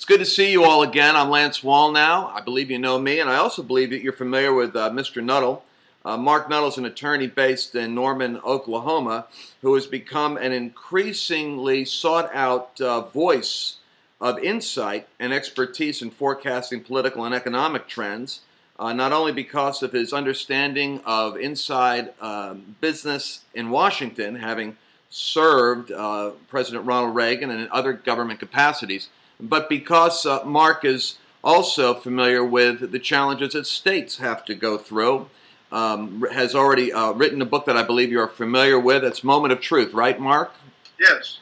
good to see you all again. I'm Lance Wallnow. I believe you know me, and I also believe that you're familiar with Mr. Nuttle. Marc Nuttle is an attorney based in Norman, Oklahoma, who has become an increasingly sought-out voice of insight and expertise in forecasting political and economic trends, not only because of his understanding of inside business in Washington, having served President Ronald Reagan and in other government capacities, but because Marc is also familiar with the challenges that states have to go through. Has already written a book that I believe you're familiar with. It's Moment of Truth, right, Marc? Yes.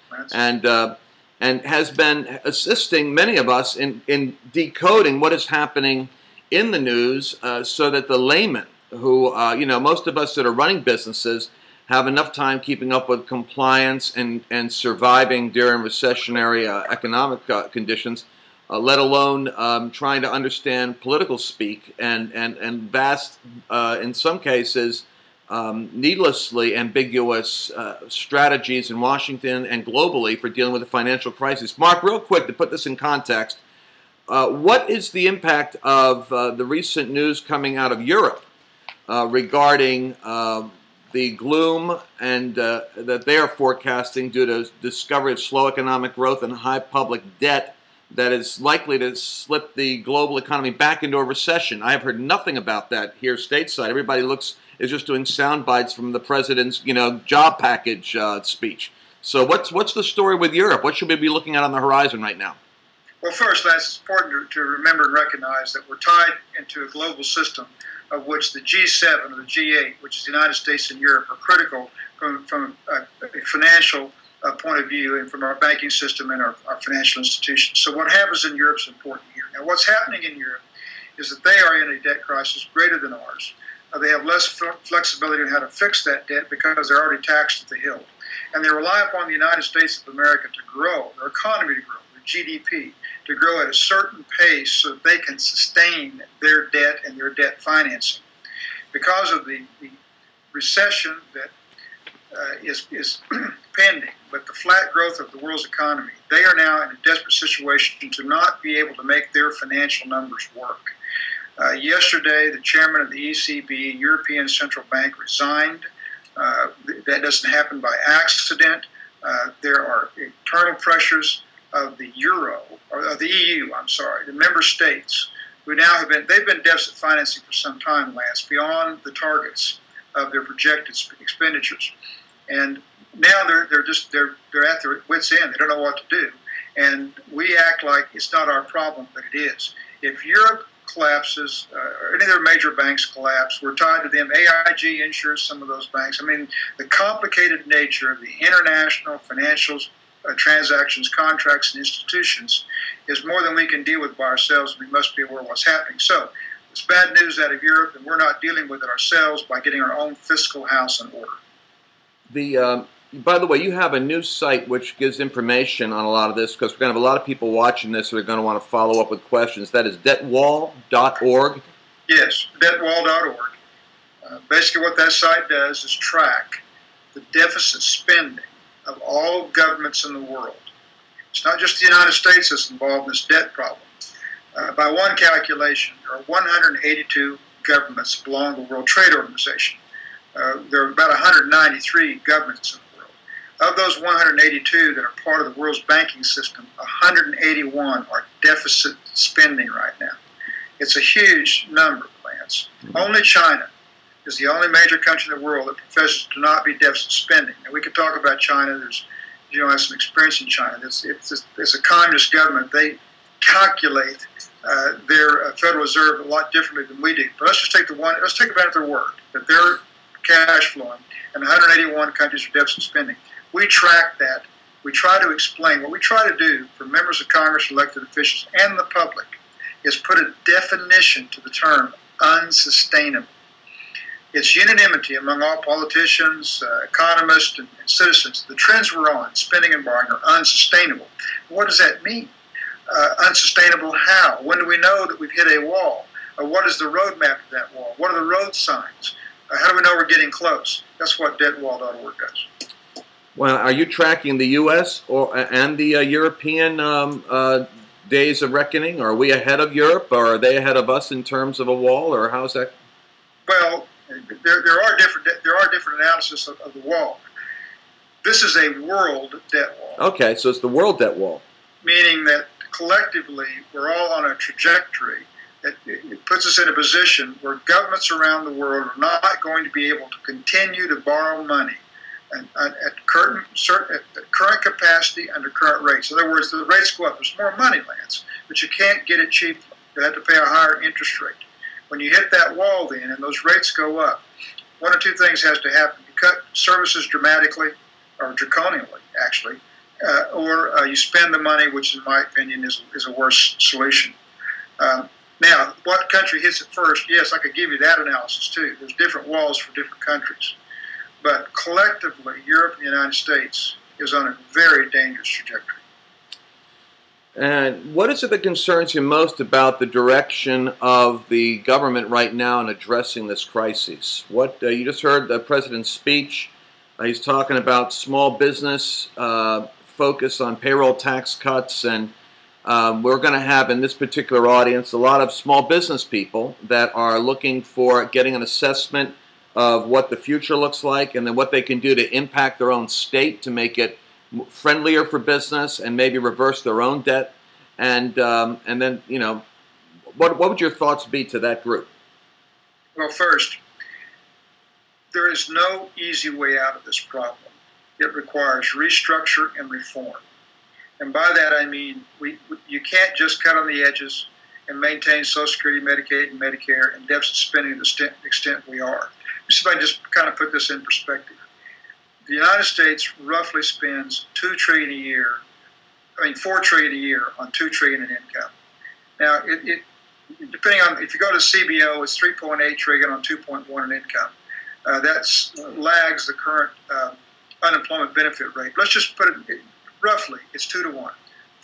And has been assisting many of us in decoding what is happening in the news so that the layman who, most of us that are running businesses have enough time keeping up with compliance and surviving during recessionary economic conditions, let alone trying to understand political speak and vast, in some cases, needlessly ambiguous strategies in Washington and globally for dealing with the financial crisis. Marc, real quick, to put this in context, what is the impact of the recent news coming out of Europe regarding the gloom and that they are forecasting due to discovery of slow economic growth and high public debt that is likely to slip the global economy back into a recession? I have heard nothing about that here stateside. Everybody is just doing sound bites from the president's, job package speech. So what's the story with Europe? What should we be looking at on the horizon right now? Well, first, it's important to remember and recognize that we're tied into a global system of which the G7 or the G8, which is the United States and Europe, are critical from a financial point of view and from our banking system and our financial institutions. So what happens in Europe is important here. Now, what's happening in Europe is that they are in a debt crisis greater than ours. They have less flexibility on how to fix that debt because they're already taxed at the hilt. And they rely upon the United States of America to grow, their economy to grow, their GDP, to grow at a certain pace so that they can sustain their debt and their debt financing. Because of the recession that is pending, but the flat growth of the world's economy, they are now in a desperate situation to not be able to make their financial numbers work. Yesterday, the chairman of the ECB, European Central Bank, resigned. That doesn't happen by accident. There are internal pressures of the euro, or of the EU, the member states, who now they've been deficit financing for some time, Lance, beyond the targets of their projected expenditures. And now they're at their wits' end. They don't know what to do. And we act like it's not our problem, but it is. If Europe collapses, or any of their major banks collapse, we're tied to them. AIG insures some of those banks. I mean, the complicated nature of the international financials, transactions, contracts, and institutions is more than we can deal with by ourselves. We must be aware of what's happening. So it's bad news out of Europe, and we're not dealing with it ourselves by getting our own fiscal house in order. By the way, you have a new site which gives information on a lot of this, because we're going to have a lot of people watching this who are going to want to follow up with questions. That is debtwall.org? Yes, debtwall.org. Basically what that site does is track the deficit spending of all governments in the world. It's not just the United States that's involved in this debt problem. By one calculation, there are 182 governments that belong to the World Trade Organization. There are about 193 governments in the world. Of those 182 that are part of the world's banking system, 181 are deficit spending right now. It's a huge number, Lance. Only China is the only major country in the world that professes to not be deficit spending. And we could talk about China. I have some experience in China. It's a communist government. They calculate their Federal Reserve a lot differently than we do. But let's take them at their word that they're cash flowing, and 181 countries are deficit spending. We track that. We try to explain. What we try to do for members of Congress, elected officials, and the public is put a definition to the term unsustainable. It's unanimity among all politicians, economists, and citizens. The trends we're on, spending and borrowing, are unsustainable. What does that mean? Unsustainable how? When do we know that we've hit a wall? What is the roadmap to that wall? What are the road signs? How do we know we're getting close? That's what debtwall.org does. Well, are you tracking the U.S. and the European days of reckoning? Are we ahead of Europe, or are they ahead of us in terms of a wall, or how's that? Well, there are different analysis of the wall. This is a world debt wall. Okay, so it's the world debt wall. Meaning that collectively we're all on a trajectory that it puts us in a position where governments around the world are not going to be able to continue to borrow money at current capacity under current rates. In other words, the rates go up. There's more money, Lance, but you can't get it cheaply. You have to pay a higher interest rate. When you hit that wall then and those rates go up, one or two things has to happen. You cut services dramatically, or draconianly, actually, or you spend the money, which in my opinion is a worse solution. Now, what country hits it first? Yes, I could give you that analysis too. There's different walls for different countries. But collectively, Europe and the United States is on a very dangerous trajectory. And what is it that concerns you most about the direction of the government right now in addressing this crisis? What you just heard the president's speech. He's talking about small business, focus on payroll tax cuts, and we're going to have in this particular audience a lot of small business people that are looking for getting an assessment of what the future looks like and then what they can do to impact their own state to make it friendlier for business and maybe reverse their own debt. And then, you know, what would your thoughts be to that group? Well, first, there is no easy way out of this problem. It requires restructure and reform. And by that I mean you can't just cut on the edges and maintain Social Security, Medicaid, and Medicare and deficit spending to the extent we are. If I just kind of put this in perspective, the United States roughly spends $4 trillion a year on $2 trillion in income. Now, depending on if you go to CBO, it's $3.8 trillion on $2.1 in income. That lags the current unemployment benefit rate. Let's just put it roughly, it's 2 to 1.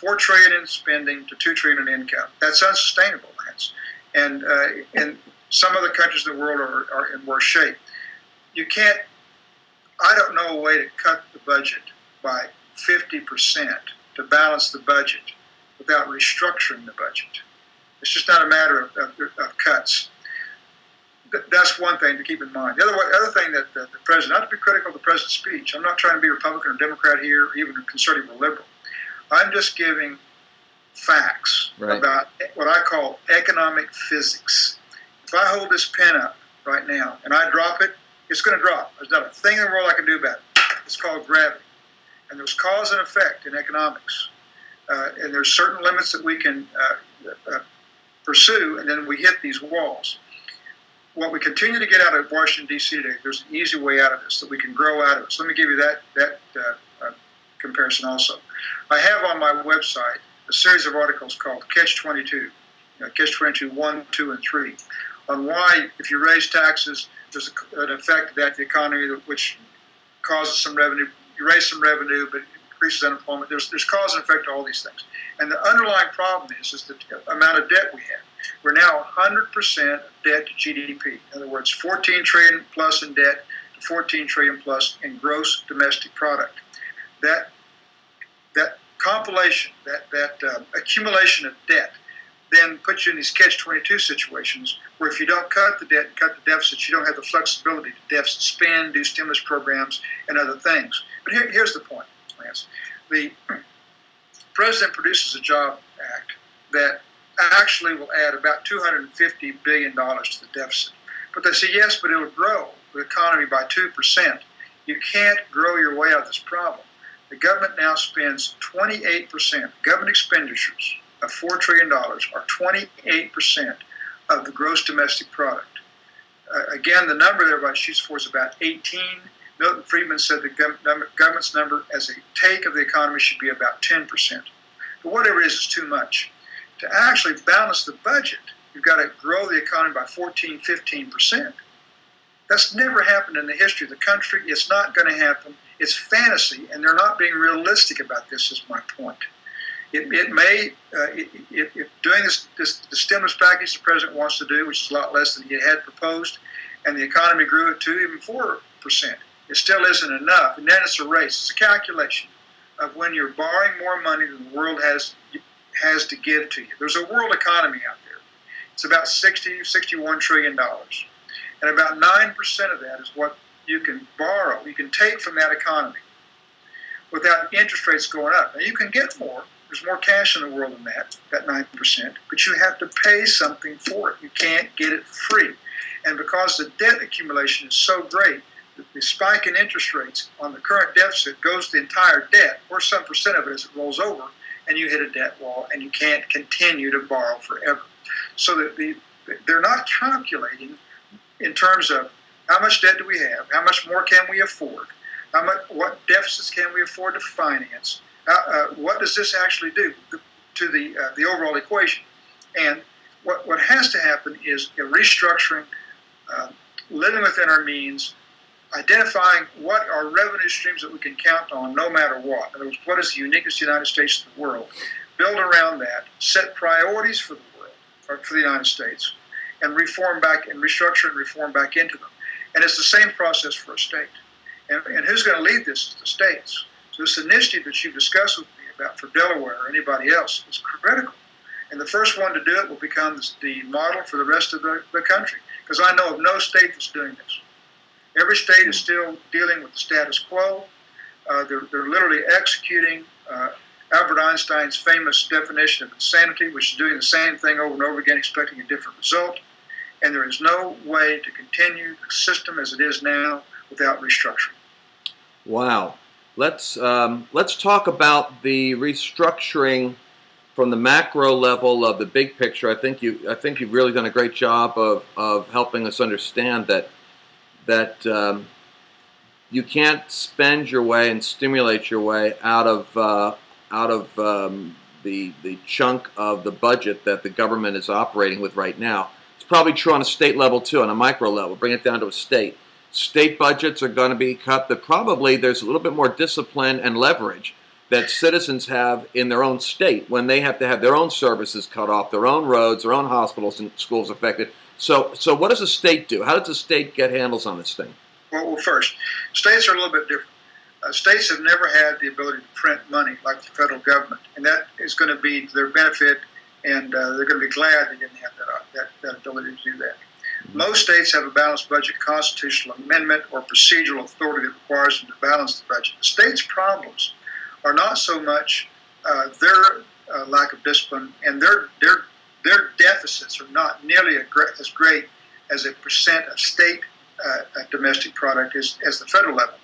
$4 trillion in spending to $2 trillion in income. That's unsustainable, Lance. And some other countries in the world are in worse shape. You can't, I don't know a way to cut the budget by 50% to balance the budget without restructuring the budget. It's just not a matter of cuts. That's one thing to keep in mind. The other thing that the president, not to be critical of the president's speech, I'm not trying to be Republican or Democrat here, or even conservative or liberal. I'm just giving facts about what I call economic physics. If I hold this pen up right now and I drop it, it's going to drop. There's not a thing in the world I can do about it. It's called gravity. And there's cause and effect in economics. And there's certain limits that we can pursue, and then we hit these walls. What we continue to get out of Washington, D.C. today, there's an easy way out of this, that we can grow out of it. So let me give you that comparison also. I have on my website a series of articles called Catch-22, Catch-22 1, 2, and 3, on why if you raise taxes, there's an effect of that the economy, which causes some revenue. You raise some revenue, but it increases unemployment. There's cause and effect to all these things. And the underlying problem is the amount of debt we have. We're now 100% debt to GDP. In other words, 14 trillion plus in debt to 14 trillion plus in gross domestic product. That compilation, that accumulation of debt, then puts you in these catch-22 situations where if you don't cut the debt and cut the deficits, you don't have the flexibility to deficit spend, do stimulus programs, and other things. But here's the point, Lance. The president produces a job act that actually will add about $250 billion to the deficit. But they say, yes, but it will grow the economy by 2%. You can't grow your way out of this problem. The government now spends 28%. Government expenditures of $4 trillion are 28% of the gross domestic product. Again, the number that everybody shoots for is about 18. Milton Friedman said the government's number as a take of the economy should be about 10%. But whatever it is too much. To actually balance the budget, you've got to grow the economy by 14, 15%. That's never happened in the history of the country. It's not going to happen. It's fantasy, and they're not being realistic about this, is my point. If doing the stimulus package the president wants to do, which is a lot less than he had proposed, and the economy grew at 2, even 4%, it still isn't enough. And then it's a race. It's a calculation of when you're borrowing more money than the world has has to give to you. There's a world economy out there. It's about $61 trillion. And about 9% of that is what you can borrow, you can take from that economy without interest rates going up. Now, you can get more. There's more cash in the world than that 9%, but you have to pay something for it. You can't get it for free. And because the debt accumulation is so great, the spike in interest rates on the current deficit goes to the entire debt, or some percent of it as it rolls over, and you hit a debt wall, and you can't continue to borrow forever. So that they're not calculating in terms of how much debt do we have, how much more can we afford, what deficits can we afford to finance, what does this actually do to the overall equation. And what has to happen is a restructuring, living within our means, identifying what are revenue streams that we can count on no matter what. In other words, what is the uniqueness of the United States to the world? Build around that, set priorities for the world, or for the United States, and reform back and restructure and reform back into them. And it's the same process for a state. And who's going to lead this is the states. So this initiative that you've discussed with me about for Delaware or anybody else is critical. And the first one to do it will become the model for the rest of the country. Because I know of no state that's doing this. Every state is still dealing with the status quo. They're literally executing Albert Einstein's famous definition of insanity, which is doing the same thing over and over again, expecting a different result. And there is no way to continue the system as it is now without restructuring. Wow. Let's talk about the restructuring from the macro level of the big picture. I think you've really done a great job of helping us understand that you can't spend your way and stimulate your way out of the chunk of the budget that the government is operating with right now. It's probably true on a state level too, on a micro level. Bring it down to a state. State budgets are going to be cut. That probably there's a little bit more discipline and leverage that citizens have in their own state when they have to have their own services cut off, their own roads, their own hospitals and schools affected. So what does a state do? How does a state get handles on this thing? Well, first, states are a little bit different. States have never had the ability to print money like the federal government, and that is going to be to their benefit, and they're going to be glad they didn't have that ability to do that. Most states have a balanced budget constitutional amendment or procedural authority that requires them to balance the budget. The states' problems are not so much their lack of discipline, and their deficits are not nearly as great as a percent of state domestic product as the federal level.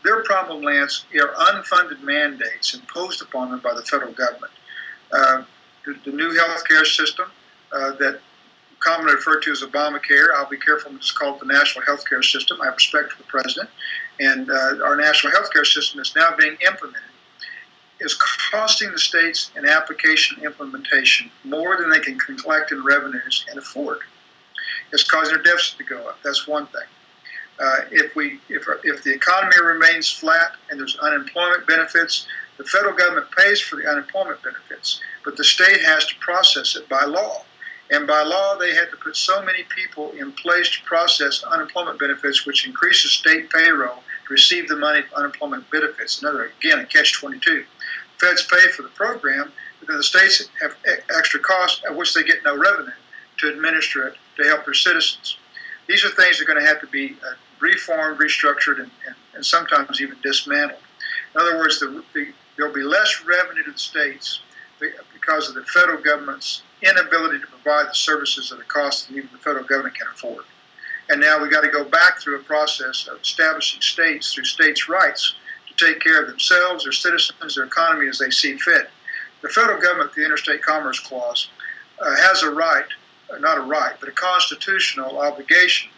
Their problem lands are unfunded mandates imposed upon them by the federal government. The new health care system that commonly referred to as Obamacare, I'll be careful to just call it the National Health Care System. I have respect for the president. And our national health care system is now being implemented, is costing the states in application implementation more than they can collect in revenues and afford. It's causing their deficit to go up. That's one thing. If the economy remains flat and there's unemployment benefits, the federal government pays for the unemployment benefits, but the state has to process it by law. And by law, they had to put so many people in place to process unemployment benefits, which increases state payroll to receive the money for unemployment benefits. Another, again, a catch-22. Feds pay for the program, but then the states have extra costs at which they get no revenue to administer it to help their citizens. These are things that are going to have to be reformed, restructured, and sometimes even dismantled. In other words, there'll be less revenue to the states because of the federal government's inability to provide the services at a cost that even the federal government can afford. And now we've got to go back through a process of establishing states through states' rights to take care of themselves, their citizens, their economy as they see fit. The federal government, the Interstate Commerce Clause, has a right, not a right, but a constitutional obligation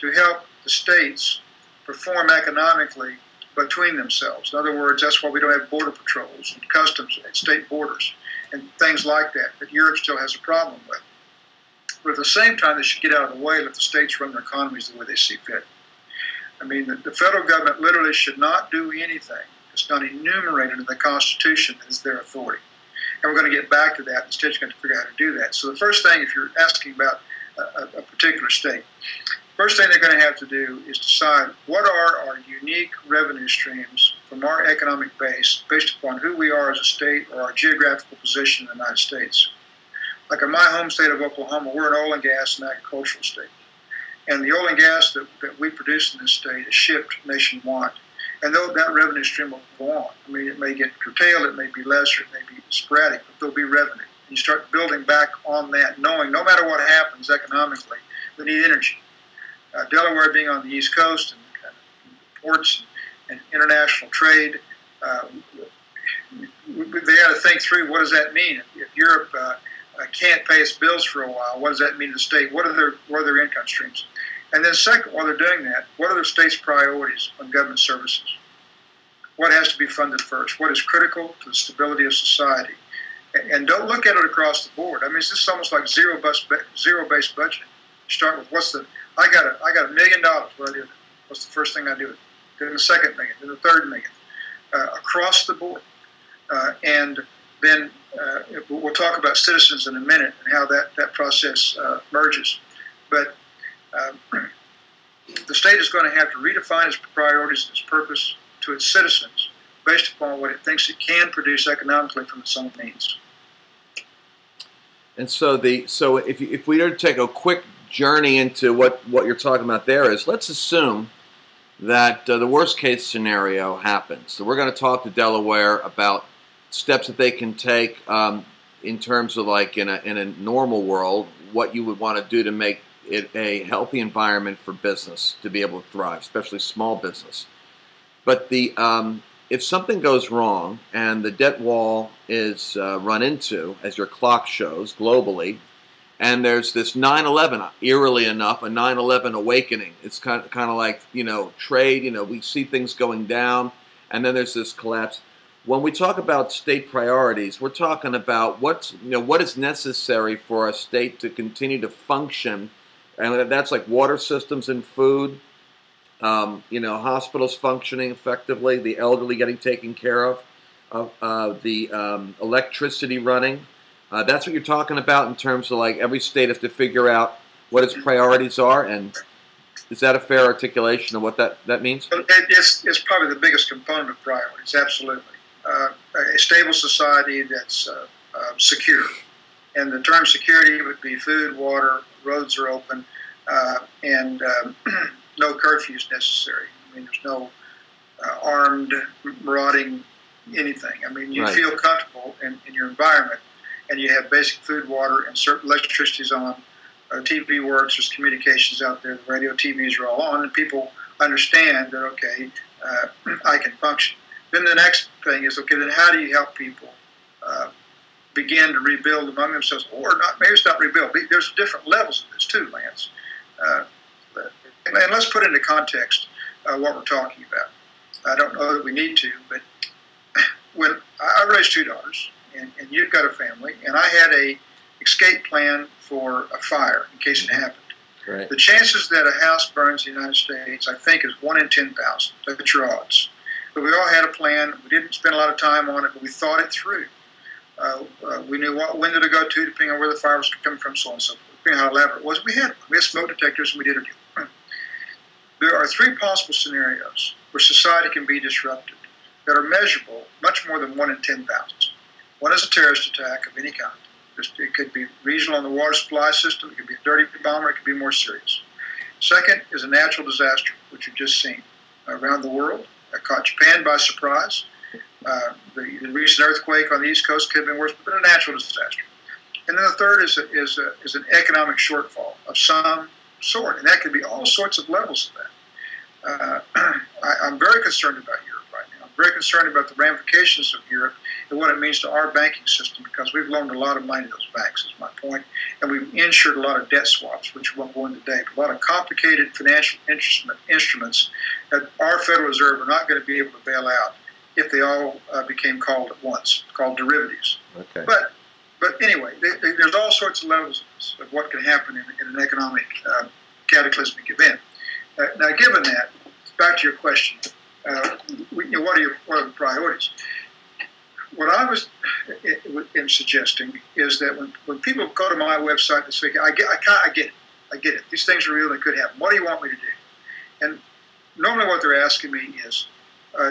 to help the states perform economically between themselves. In other words, that's why we don't have border patrols and customs at state borders and things like that Europe still has a problem with. But at the same time, they should get out of the way and let the states run their economies the way they see fit. I mean, the federal government literally should not do anything that's not enumerated in the Constitution as their authority. And we're going to get back to that. The state's going to figure out how to do that. So the first thing, if you're asking about a particular state, first thing they're going to have to do is decide what are our unique revenue streams from our economic base based upon who we are as a state or our geographical position in the United States. Like in my home state of Oklahoma, we're an oil and gas and agricultural state. And the oil and gas that we produce in this state is shipped nationwide. And though that revenue stream will go on, I mean, it may get curtailed, it may be lesser, it may be sporadic, but there'll be revenue. And you start building back on that, knowing no matter what happens economically, we need energy. Delaware being on the East Coast and ports and international trade, they got to think through, what does that mean? If Europe can't pay its bills for a while, what does that mean to the state? What are their income streams? And then second, while they're doing that, what are the state's priorities on government services? What has to be funded first? What is critical to the stability of society? And don't look at it across the board. I mean, it's just almost like zero-based budgeting. You start with I got $1 million. What do I do? What's the first thing I do? Then the second million, then the third million, across the board. And then we'll talk about citizens in a minute and how that process merges. But the state is going to have to redefine its priorities and its purpose to its citizens based upon what it thinks it can produce economically from its own means. And so if we were to take a quick journey into what you're talking about there is, let's assume that the worst case scenario happens. So we're going to talk to Delaware about steps that they can take in terms of, like, in a normal world, what you would want to do to make it a healthy environment for business to be able to thrive, especially small business. But if something goes wrong and the debt wall is run into, as your clock shows globally, and there's this 9/11, eerily enough, a 9/11 awakening. It's kind of like, trade. We see things going down, and then there's this collapse. When we talk about state priorities, we're talking about what is necessary for a state to continue to function, and that's like water systems and food, hospitals functioning effectively, the elderly getting taken care of, the electricity running. That's what you're talking about in terms of, like, every state has to figure out what its priorities are, and is that a fair articulation of what that means? It's probably the biggest component of priorities, absolutely. A stable society that's secure. And the term security would be food, water, roads are open, and no curfews necessary. I mean, there's no armed, marauding anything. I mean, you feel comfortable in your environment, and you have basic food, water, and certain electricity's on. TV works, there's communications out there, the radio, TVs are all on, and people understand that, okay, I can function. Then the next thing is, okay, then how do you help people begin to rebuild among themselves, or not? Maybe it's not rebuild. There's different levels of this too, Lance. And let's put into context what we're talking about. I don't know that we need to, but when I raised two daughters, and you've got a family, and I had a escape plan for a fire in case it happened. Right. The chances that a house burns in the United States, I think, is 1 in 10,000. That's your odds. But we all had a plan. We didn't spend a lot of time on it, but we thought it through. We knew what window to go to, depending on where the fire was coming from, so on and so forth. Depending on how elaborate it was, we had smoke detectors, and we did it. There are three possible scenarios where society can be disrupted that are measurable, much more than 1 in 10,000. One is a terrorist attack of any kind. It could be regional on the water supply system. It could be a dirty bomber. It could be more serious. Second is a natural disaster, which you've just seen around the world. That caught Japan by surprise. The recent earthquake on the East Coast could have been worse, but a natural disaster. And then the third is an economic shortfall of some sort, and that could be all sorts of levels of that. I'm very concerned about Europe right now. I'm very concerned about the ramifications of Europe and what it means to our banking system, because we've loaned a lot of money to those banks, is my point, and we've insured a lot of debt swaps, which we won't go into today, but a lot of complicated financial instruments that our Federal Reserve are not going to be able to bail out if they all became called at once, called derivatives. Okay. But anyway, there's all sorts of levels of what can happen in an economic cataclysmic event. Now, given that, back to your question, what are the priorities? What I am suggesting is that when people go to my website and say, I get it. These things are real and they could happen. What do you want me to do? And normally what they're asking me is,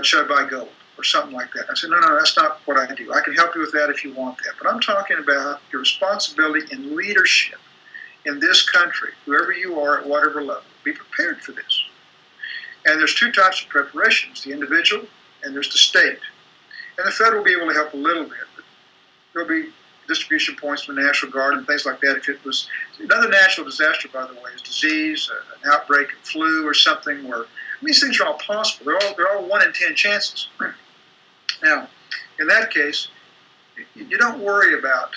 should I buy gold or something like that? I said, no, that's not what I do. I can help you with that if you want that. But I'm talking about your responsibility in leadership in this country, whoever you are at whatever level. Be prepared for this. And there's two types of preparations, the individual and there's the state. And the federal will be able to help a little bit. But there'll be distribution points from the National Guard and things like that. If it was another natural disaster, by the way, is disease, an outbreak of flu or something where these things are all possible. They're all 1 in 10 chances. Now, in that case, you don't worry about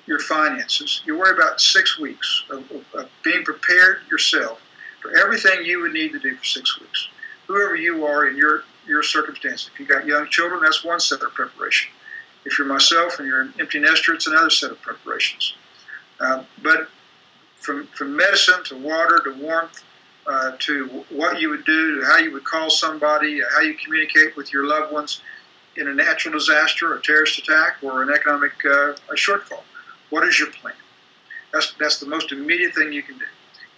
your finances. You worry about 6 weeks of being prepared yourself for everything you would need to do for 6 weeks. Whoever you are in your circumstance. If you've got young children, that's one set of preparation. If you're myself and you're an empty nester, it's another set of preparations. But from medicine to water to warmth to what you would do, to how you would call somebody, how you communicate with your loved ones in a natural disaster, a terrorist attack, or an economic shortfall. What is your plan? That's the most immediate thing you can do.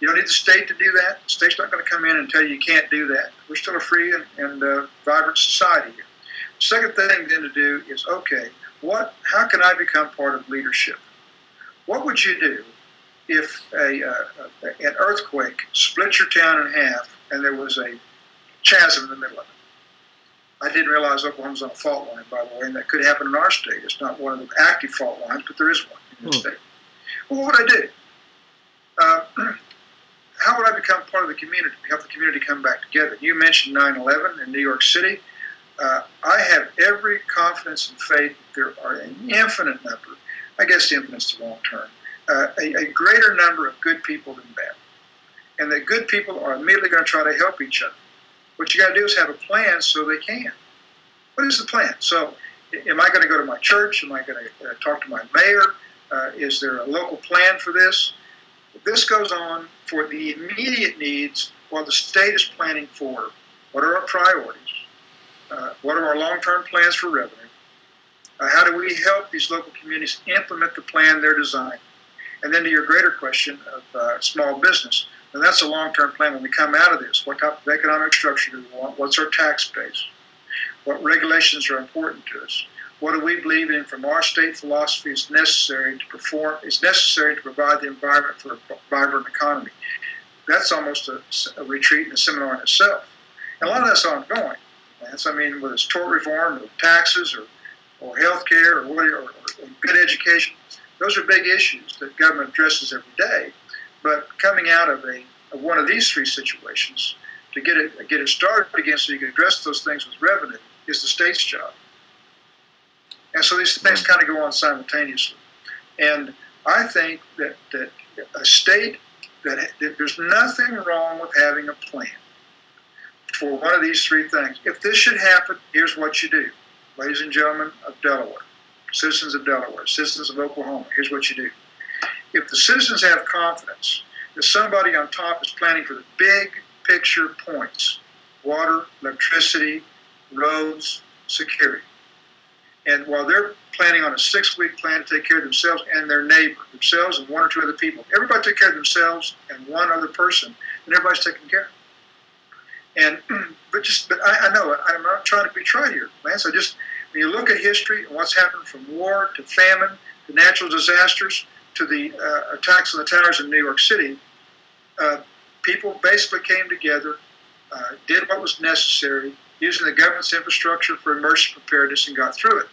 You don't need the state to do that. The state's not going to come in and tell you you can't do that. We're still a free and vibrant society here. The second thing then to do is, okay, how can I become part of leadership? What would you do if an earthquake split your town in half and there was a chasm in the middle of it? I didn't realize Oklahoma's on a fault line, by the way, and that could happen in our state. It's not one of the active fault lines, but there is one in the state. Well, what would I do? How would I become part of the community, help the community come back together? You mentioned 9/11 in New York City. I have every confidence and faith that there are an infinite number, I guess infinite is the wrong term, a greater number of good people than bad. And the good people are immediately going to try to help each other. What you got to do is have a plan so they can. What is the plan? So am I going to go to my church? Am I going to talk to my mayor? Is there a local plan for this? This goes on for the immediate needs while the state is planning for what are our priorities, what are our long-term plans for revenue, how do we help these local communities implement the plan they're designing. And then to your greater question of small business, and that's a long-term plan when we come out of this. What type of economic structure do we want? What's our tax base? What regulations are important to us? What do we believe in from our state philosophy is necessary to provide the environment for a vibrant economy? That's almost a retreat and a seminar in itself. And a lot of that's ongoing. I mean, whether it's tort reform or taxes or health care or good education, those are big issues that government addresses every day. But coming out of one of these three situations, to get it started again so you can address those things with revenue is the state's job. And so these things kind of go on simultaneously. And I think that a state, that there's nothing wrong with having a plan for one of these three things. If this should happen, here's what you do. Ladies and gentlemen of Delaware, citizens of Delaware, citizens of Oklahoma, here's what you do. If the citizens have confidence that somebody on top is planning for the big picture points, water, electricity, roads, security, and while they're planning on a 6-week plan to take care of themselves and their neighbor, themselves and one or two other people, everybody took care of themselves and one other person, and everybody's taken care of. And but I know I'm not trying to be trite here, Lance. When you look at history and what's happened from war to famine to natural disasters to the attacks on the towers in New York City, people basically came together, did what was necessary, using the government's infrastructure for emergency preparedness, and got through it.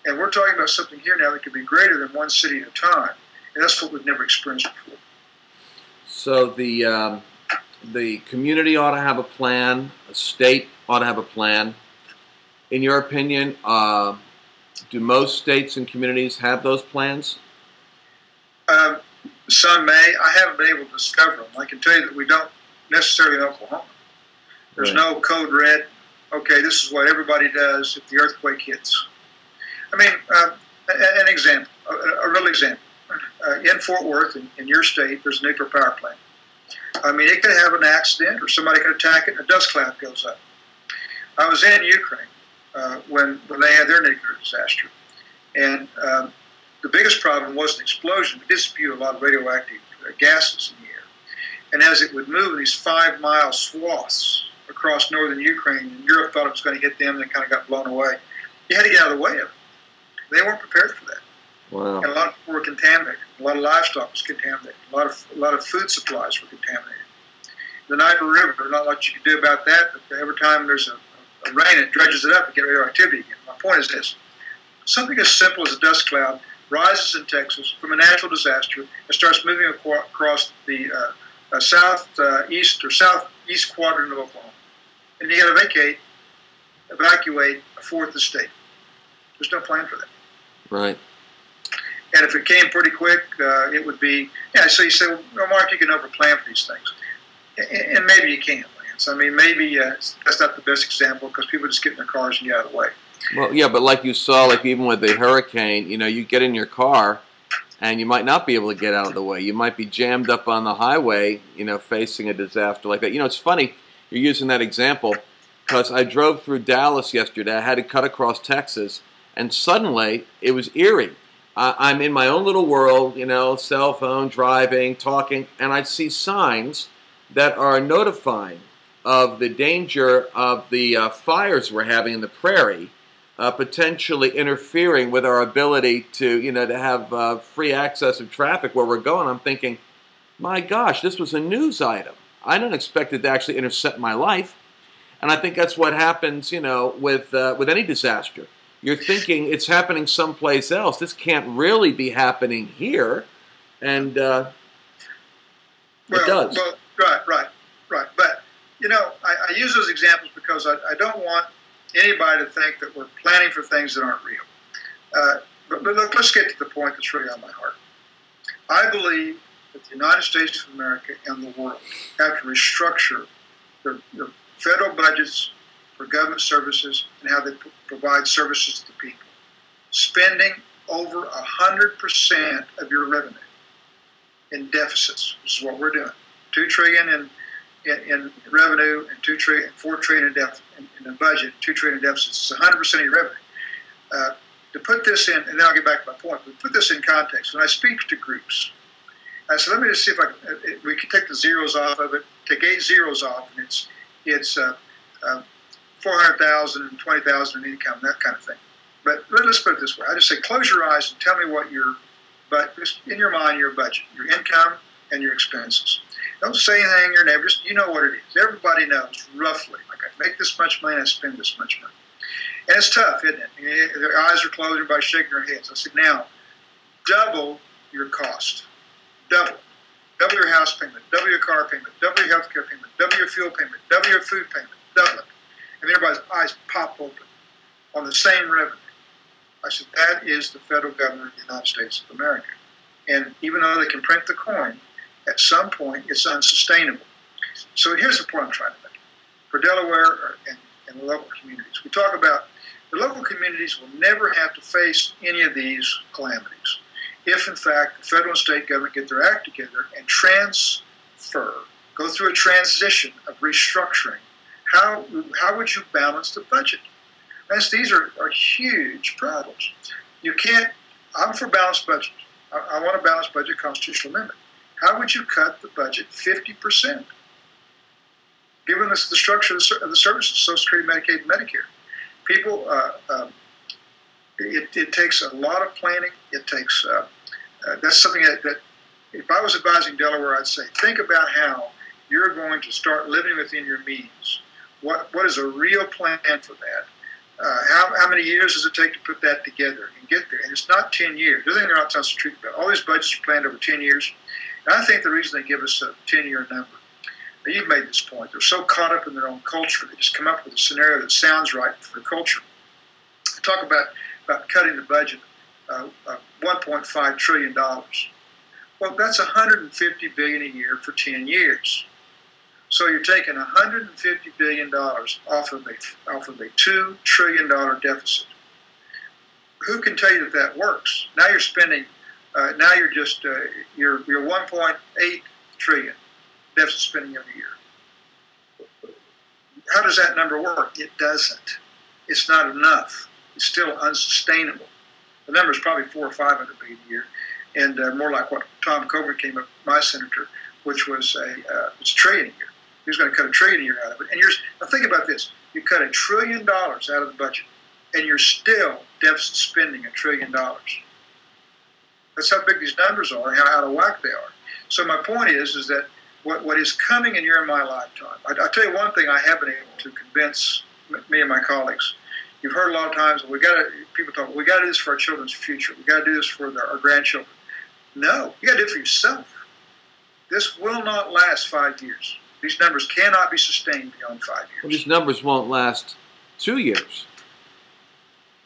And we're talking about something here now that could be greater than one city at a time, and that's what we've never experienced before. So the community ought to have a plan. A state ought to have a plan. In your opinion, do most states and communities have those plans? Some may. I haven't been able to discover them. I can tell you that we don't necessarily in Oklahoma. There's no code red. Okay, this is what everybody does if the earthquake hits. I mean, an example, a real example. In Fort Worth, in your state, there's a nuclear power plant. I mean, it could have an accident or somebody could attack it and a dust cloud goes up. I was in Ukraine when they had their nuclear disaster. And the biggest problem wasn't explosion. It did spew a lot of radioactive gases in the air. And as it would move in these 5-mile swaths across northern Ukraine, and Europe thought it was going to hit them, and kind of got blown away. You had to get out of the way of it. They weren't prepared for that. Wow. And a lot of people were contaminated. A lot of livestock was contaminated. A lot of food supplies were contaminated. The Niger River, not much you can do about that, but every time there's a rain, it dredges it up and get radioactivity again. My point is this. Something as simple as a dust cloud rises in Texas from a natural disaster and starts moving across the southeast or southeast quadrant of Oklahoma. And you got to evacuate a fourth of the state. There's no plan for that. Right. And if it came pretty quick, it would be, so you say, well, Mark, you can overplan for these things. And maybe you can, Lance. I mean, maybe that's not the best example because people just get in their cars and get out of the way. Well, yeah, but like you saw, like even with the hurricane, you get in your car and you might not be able to get out of the way. You might be jammed up on the highway, facing a disaster like that. It's funny you're using that example because I drove through Dallas yesterday. I had to cut across Texas, and suddenly it was eerie. I'm in my own little world, cell phone, driving, talking, and I see signs that are notifying of the danger of the fires we're having in the prairie, potentially interfering with our ability to, to have free access of traffic where we're going. I'm thinking, my gosh, this was a news item. I didn't expect it to actually intercept my life. And I think that's what happens, with any disaster. You're thinking it's happening someplace else. This can't really be happening here. And it does. Well, right. But, I use those examples because I don't want anybody to think that we're planning for things that aren't real. But look, let's get to the point that's really on my heart. I believe that the United States of America and the world have to restructure their federal budgets for government services and how they provide services to the people. Spending over 100% of your revenue in deficits. This is what we're doing. $2 trillion in revenue and $4 trillion in the budget, $2 trillion in deficits. It's 100% of your revenue. To put this in, and then I'll get back to my point, but put this in context. When I speak to groups, I said, let me just see if we can take the zeros off of it, take 8 zeros off, and it's 400,000 and 20,000 in income, that kind of thing. But let's put it this way. I just say, close your eyes and tell me what in your mind, your budget, your income and your expenses. Don't say anything in your neighbor. Just, you know what it is. Everybody knows roughly. Like, I make this much money, I spend this much money. And it's tough, isn't it? Their eyes are closed, everybody's shaking their heads. I said, now, double your cost. Double. Double your house payment, double your car payment, double your health care payment, double your fuel payment, double your food payment, double it. And everybody's eyes pop open on the same revenue. I said, that is the federal government of the United States of America. And even though they can print the coin, at some point it's unsustainable. So here's the point I'm trying to make. For Delaware and the local communities, we talk about the local communities will never have to face any of these calamities if, in fact, the federal and state government get their act together and go through a transition of restructuring. How would you balance the budget? These are huge problems. You can't, I'm for balanced budget. I want a balanced budget constitutional amendment. How would you cut the budget 50%? Given the structure of the services, Social Security, Medicaid, and Medicare. People, it takes a lot of planning. It takes, that's something that if I was advising Delaware, I'd say, think about how you're going to start living within your means. What is a real plan for that? How many years does it take to put that together and get there? And it's not 10 years. The other thing they're not telling us the truth about, all these budgets are planned over 10 years. And I think the reason they give us a 10-year number, you've made this point, they're so caught up in their own culture, they just come up with a scenario that sounds right for their culture. Talk about cutting the budget $1.5 trillion. Well, that's $150 billion a year for 10 years. So you're taking $150 billion off of a $2 trillion deficit. Who can tell you that works? Now you're spending. Now you're just you're 1.8 trillion deficit spending every year. How does that number work? It doesn't. It's not enough. It's still unsustainable. The number is probably 400 or 500 billion a year, and more like what Tom Coburn came up, my senator, which was a trillion a year. He was going to cut $1 trillion a year out of it. And now think about this. You cut $1 trillion out of the budget, and you're still deficit spending $1 trillion. That's how big these numbers are and how out of whack they are. So my point is that what is coming in your and my lifetime, I'll tell you one thing I have been able to convince me and my colleagues. You've heard a lot of times, people talk, we got to do this for our children's future. We got to do this for our grandchildren. No, you got to do it for yourself. This will not last 5 years. These numbers cannot be sustained beyond 5 years. Well, these numbers won't last 2 years.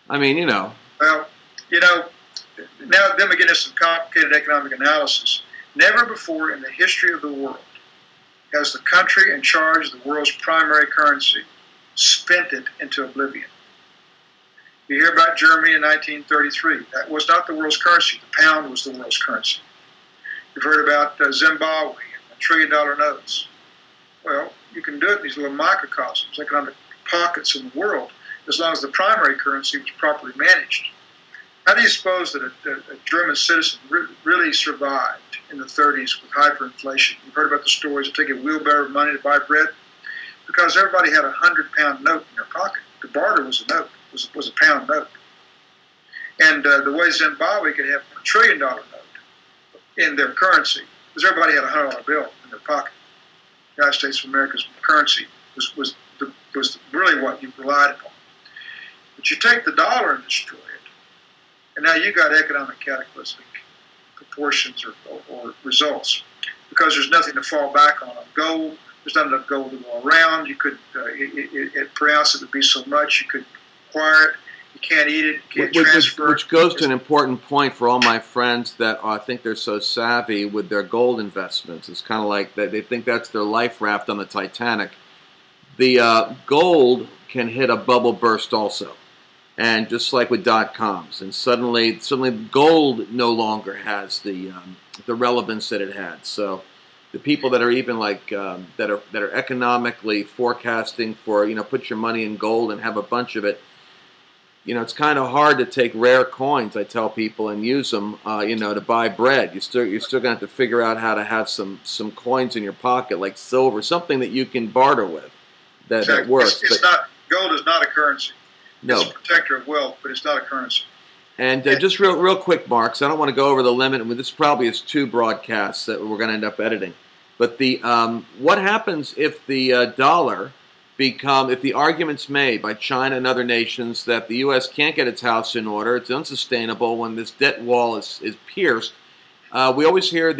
I mean, you know. Well, now then we get into some complicated economic analysis. Never before in the history of the world has the country in charge of the world's primary currency spent it into oblivion. You hear about Germany in 1933. That was not the world's currency. The pound was the world's currency. You've heard about Zimbabwe and $1 trillion notes. Well, you can do it in these little microcosms, economic pockets in the world, as long as the primary currency was properly managed. How do you suppose that a German citizen really survived in the 30s with hyperinflation? You've heard about the stories of taking a wheelbarrow of money to buy bread? Because everybody had a 100-pound note in their pocket. The barter was a note, was a pound note. And the way Zimbabwe could have $1 trillion note in their currency was everybody had a $100 bill in their pocket. The United States of America's currency was really what you relied upon. But you take the dollar and destroy it, and now you got economic cataclysmic proportions or results, because there's nothing to fall back on. Gold, there's not enough gold to go around. You could, per ounce it would be so much. You could acquire it. You can't eat it. You can't transfer it. Which goes to an important point for all my friends that I think they're so savvy with their gold investments. It's kind of like that they think that's their life raft on the Titanic. The gold can hit a bubble burst also. And just like with .coms, and suddenly gold no longer has the relevance that it had. So the people that are even like that are economically forecasting for put your money in gold and have a bunch of it. It's kind of hard to take rare coins, I tell people, and use them to buy bread. You're still gonna have to figure out how to have some coins in your pocket like silver, something that you can barter with that works. Gold is not a currency. No. It's a protector of wealth, but it's not a currency. And just real quick, Mark, because I don't want to go over the limit. And this probably is 2 broadcasts that we're going to end up editing. But what happens if the dollar if the argument's made by China and other nations that the U.S. can't get its house in order, it's unsustainable when this debt wall is pierced? We always hear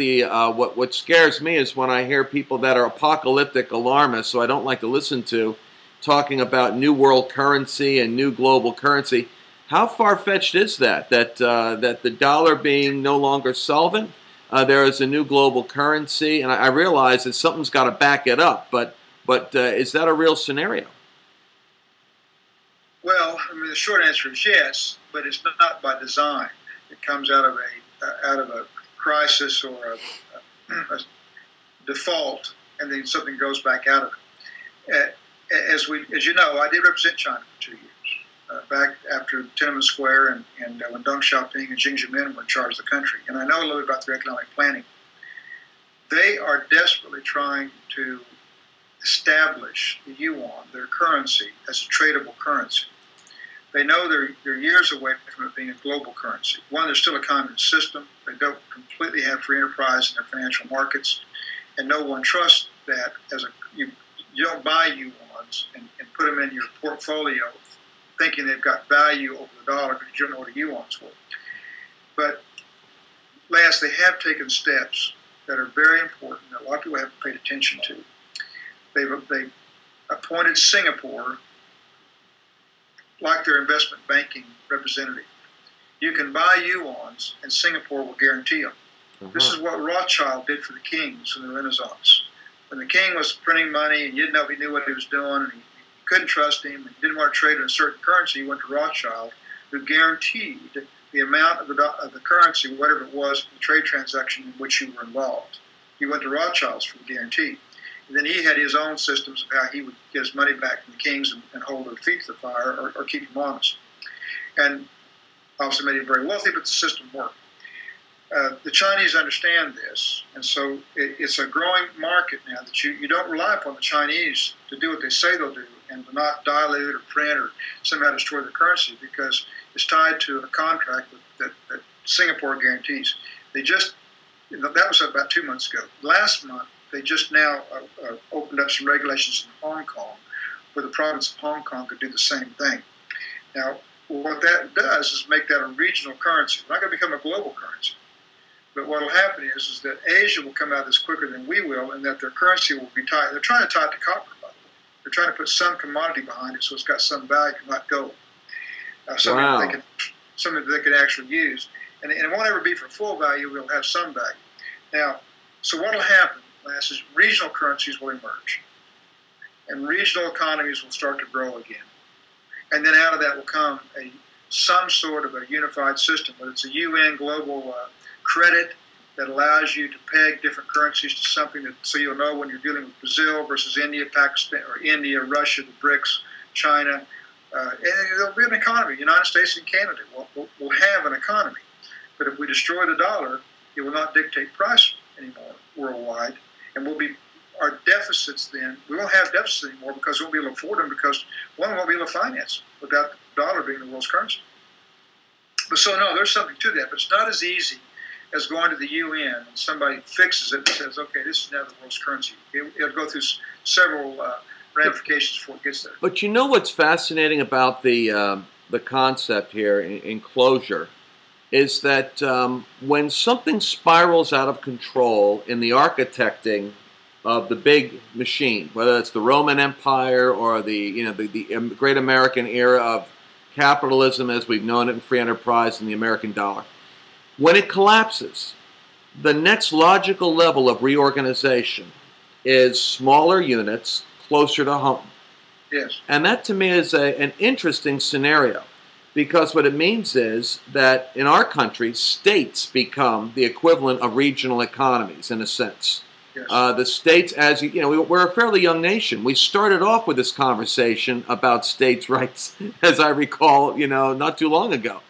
what scares me is when I hear people that are apocalyptic alarmists, so I don't like to listen to, talking about new world currency and new global currency. How far-fetched is that the dollar being no longer solvent, there is a new global currency, and I realize that something's got to back it up, but is that a real scenario? Well, I mean, the short answer is yes, but it's not by design. It comes out of a crisis or a default, and then something goes back out of it. As you know, I did represent China for 2 years, back after Tiananmen Square and when Deng Xiaoping and Xi Jinping were in charge of the country. And I know a little bit about their economic planning. They are desperately trying to establish the yuan, their currency, as a tradable currency. They know they're years away from it being a global currency. One, they're still a communist system. They don't completely have free enterprise in their financial markets, and no one trusts that you don't buy yuans and put them in your portfolio thinking they've got value over the dollar because you don't know what a yuan's worth. But last, they have taken steps that are very important that a lot of people haven't paid attention to. They've appointed Singapore like their investment banking representative. You can buy yuans and Singapore will guarantee them. This is what Rothschild did for the kings in the Renaissance. When the king was printing money and you didn't know if he knew what he was doing and you couldn't trust him and you didn't want to trade in a certain currency, you went to Rothschild, who guaranteed the amount of the currency, whatever it was, the trade transaction in which you were involved. You went to Rothschild's for the guarantee. And then he had his own systems of how he would get his money back from the kings and hold their feet to the fire or keep them honest. And obviously made him very wealthy, but the system worked. The Chinese understand this, and so it's a growing market now that you don't rely upon the Chinese to do what they say they'll do and to not dilute or print or somehow destroy the currency, because it's tied to a contract that Singapore guarantees. They just, that was about 2 months ago. Last month, they just now opened up some regulations in Hong Kong where the province of Hong Kong could do the same thing. Now, what that does is make that a regional currency. It's not going to become a global currency. But what will happen is that Asia will come out of this quicker than we will, and that their currency will be tied. They're trying to tie it to copper, by the way. They're trying to put some commodity behind it so it's got some value, not gold. Something that they can actually use. And it won't ever be for full value. We'll have some value. Now, so what will happen, Lance, is regional currencies will emerge. And regional economies will start to grow again. And then out of that will come some sort of a unified system, whether it's a UN global credit that allows you to peg different currencies to something so you'll know when you're dealing with Brazil versus India, Pakistan, or India, Russia, the BRICS, China. And there'll be an economy. United States and Canada will have an economy. But if we destroy the dollar, it will not dictate price anymore worldwide. And our deficits then, we won't have deficits anymore because we won't be able to afford them, because one, we won't be able to finance without the dollar being the world's currency. But so, no, there's something to that. But it's not as easy as going to the UN and somebody fixes it and says, okay, this is now the world's currency. It'll go through several ramifications before it gets there. But you know what's fascinating about the concept here in closure is that when something spirals out of control in the architecting of the big machine, whether it's the Roman Empire or the great American era of capitalism as we've known it in free enterprise and the American dollar, when it collapses, the next logical level of reorganization is smaller units closer to home. Yes. And that to me is an interesting scenario, because what it means is that in our country, states become the equivalent of regional economies in a sense. Yes. The states, as you know, we're a fairly young nation. We started off with this conversation about states' rights, as I recall, not too long ago.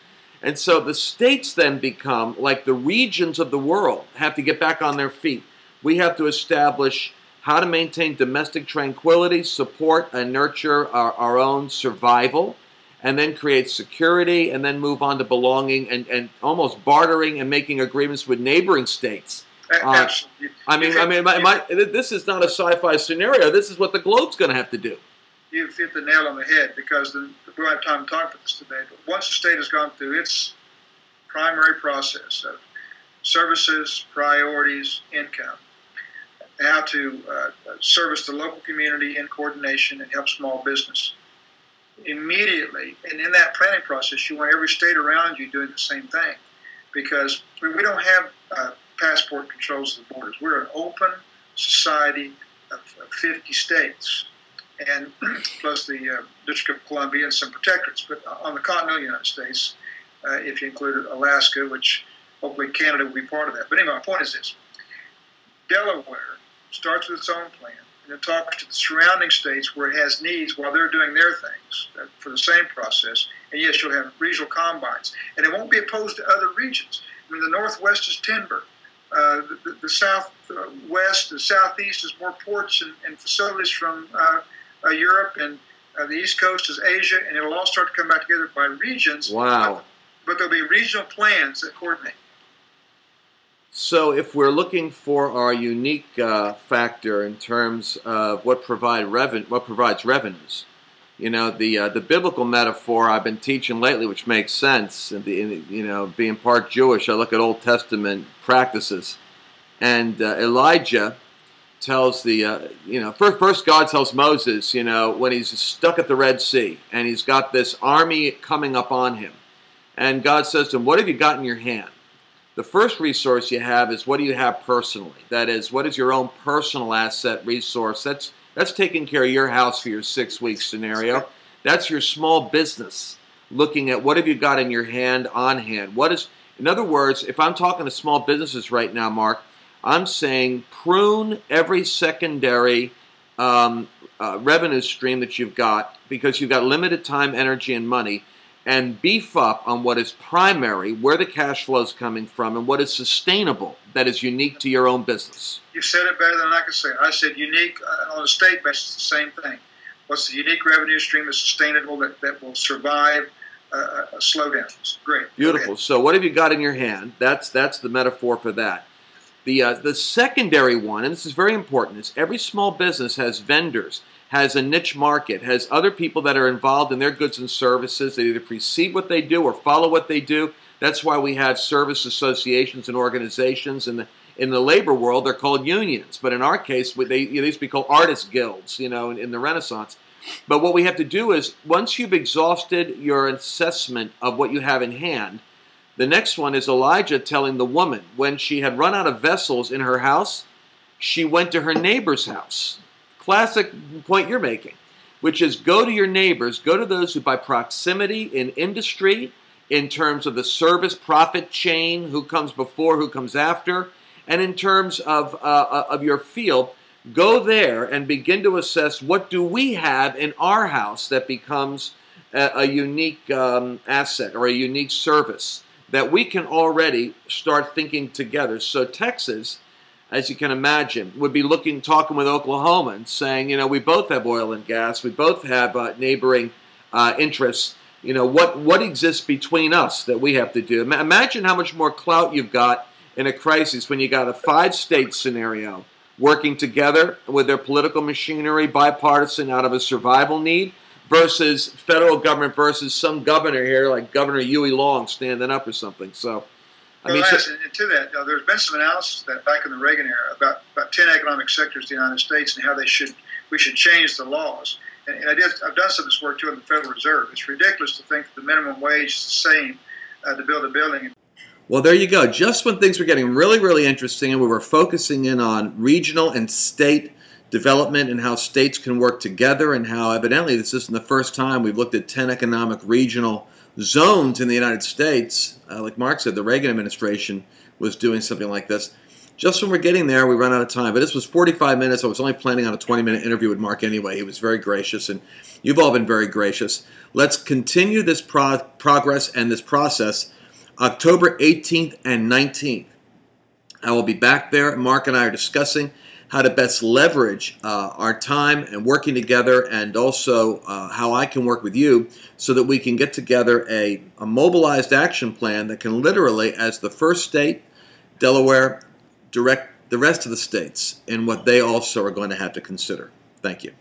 And so the states then become like the regions of the world have to get back on their feet. We have to establish how to maintain domestic tranquility, support and nurture our own survival, and then create security, and then move on to belonging and almost bartering and making agreements with neighboring states. Absolutely. This is not a sci-fi scenario. This is what the globe's going to have to do. You've hit the nail on the head, because we don't have time to talk about this today. But once the state has gone through its primary process of services, priorities, income, how to service the local community in coordination and help small business, immediately, and in that planning process, you want every state around you doing the same thing, because we don't have passport controls of the borders. We're an open society of 50 states, and plus the District of Columbia and some protectorates. But on the continental United States, if you include Alaska, which hopefully Canada will be part of that. But anyway, my point is this. Delaware starts with its own plan, and then talks to the surrounding states where it has needs while they're doing their things for the same process. And yes, you'll have regional combines. And it won't be opposed to other regions. I mean, the Northwest is timber. The Southwest, the Southeast is more ports and facilities from Europe, and the East Coast is Asia, and it'll all start to come back together by regions. Wow. But there'll be regional plans that coordinate. So if we're looking for our unique factor in terms of what provides revenues, the biblical metaphor I've been teaching lately, which makes sense, and being part Jewish, I look at Old Testament practices, and Elijah tells first God tells Moses, when he's stuck at the Red Sea and he's got this army coming up on him, and God says to him, "What have you got in your hand?" The first resource you have is, what do you have personally? That is, what is your own personal asset resource? That's taking care of your house for your 6-week scenario. That's your small business, looking at what have you got in your hand, on hand. In other words, if I'm talking to small businesses right now, Mark, I'm saying prune every secondary revenue stream that you've got, because you've got limited time, energy, and money, and beef up on what is primary, where the cash flow is coming from, and what is sustainable that is unique to your own business. You said it better than I could say it. I said unique on a state basis, the same thing. What's the unique revenue stream that's sustainable that will survive a slowdown? Great. Beautiful. So what have you got in your hand? That's the metaphor for that. The secondary one, and this is very important, is every small business has vendors, has a niche market, has other people that are involved in their goods and services. They either precede what they do or follow what they do. That's why we have service associations and organizations. In the labor world, they're called unions. But in our case, they used to be called artist guilds, in the Renaissance. But what we have to do is, once you've exhausted your assessment of what you have in hand, the next one is Elijah telling the woman, when she had run out of vessels in her house, she went to her neighbor's house. Classic point you're making, which is go to your neighbors, go to those who by proximity in industry, in terms of the service profit chain, who comes before, who comes after, and in terms of your field, go there and begin to assess what do we have in our house that becomes a unique asset or a unique service that we can already start thinking together. So Texas, as you can imagine, would be talking with Oklahoma and saying, we both have oil and gas, we both have neighboring interests. What exists between us that we have to do? Imagine how much more clout you've got in a crisis when you got a 5-state scenario working together with their political machinery, bipartisan, out of a survival need, versus federal government versus some governor here, like Governor Huey Long, standing up or something. So, and to that, there's been some analysis that back in the Reagan era about 10 economic sectors of the United States and how we should change the laws. And I've done some of this work too in the Federal Reserve. It's ridiculous to think that the minimum wage is the same to build a building. Well, there you go. Just when things were getting really, really interesting and we were focusing in on regional and state development and how states can work together, and how evidently this isn't the first time we've looked at 10 economic regional zones in the United States. Like Mark said, the Reagan administration was doing something like this. Just when we're getting there, we run out of time. But this was 45 minutes. I was only planning on a 20-minute interview with Mark anyway. He was very gracious, and you've all been very gracious. Let's continue this progress and this process October 18th and 19th. I will be back there. Mark and I are discussing how to best leverage our time and working together, and also how I can work with you so that we can get together a mobilized action plan that can literally, as the first state, Delaware, direct the rest of the states in what they also are going to have to consider. Thank you.